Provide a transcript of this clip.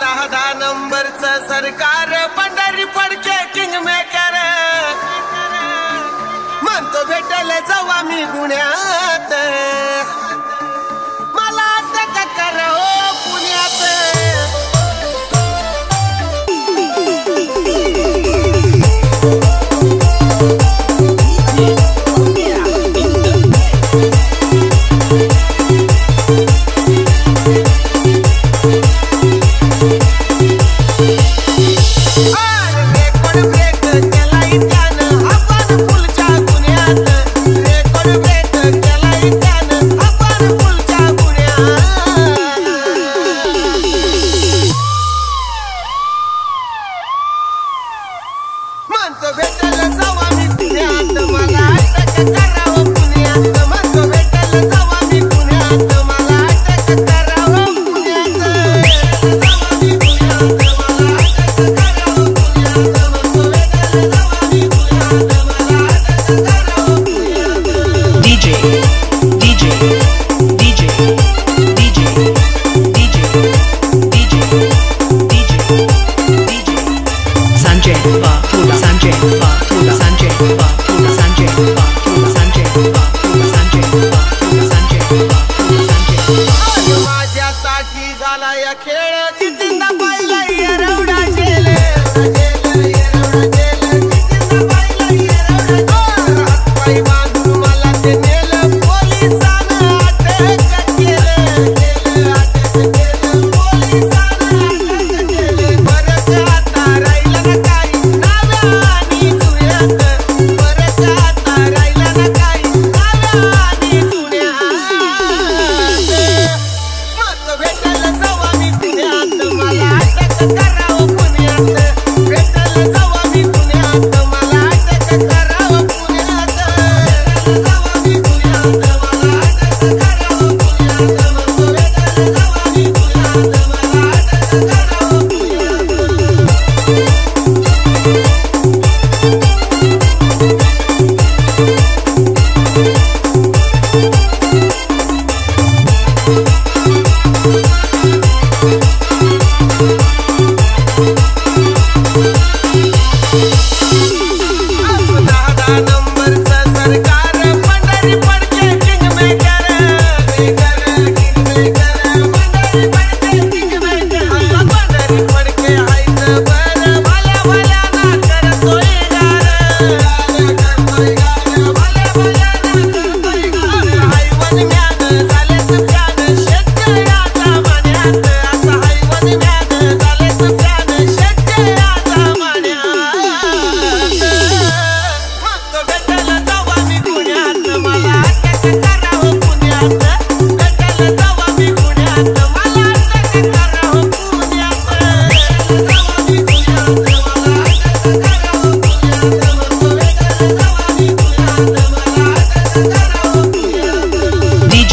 10 नंबरचं सरकार Pandhari Padke king maker म्हणतो भेटेल जेव्हा मी गुन्ह्यात मला अटक करा ओ पुण्यात माझ्यासाठी झाला या खेळ जिंदा पाहिला येरवडा जेल जिंदा पाहिला येरवडा हातपाय बांधून मला ते नेलं पोलिसानं अटक केलं पोलिसानं अटक केलं परत आता राहिला ना काही नाव्या आणि जुळ्यात परत आता राहिला ना काही नाव्या आणि जुळ्यात भेटल जेव्हा मी पुण्यात मला अटक करावं पुण्यात भेटल जेव्हा मी पुण्यात मला अटक करावं पुण्यात जेव्हा मी पुण्यात मला अटक करावं पुण्यात म्हणतो भेटल जेव्हा मी पुण्यात मला अटक करावं पुण्यात नंबरचं सरकार Pandhari Padke king maker Pandhari Padke king maker Pandhari Padke हायचं बरं भल्या भल्याना करतोय भल्या भल्याना करतोय हायवन म्यान झालेच प्यान शेतकऱ्याचा मान्यात असं हायवन म्यान झालेच प्यान शेतकऱ्याचा मान्यात मला अटक करावं पुण्यात भेटल जेव्हा मी पुण्यात मला अटक करावं पुण्यात जेव्हा मी पुण्यात मला अटक करावं पुण्यात म्हणतो भेटल जेव्हा मी पुण्यात मला अटक करावं पुण्यात DJ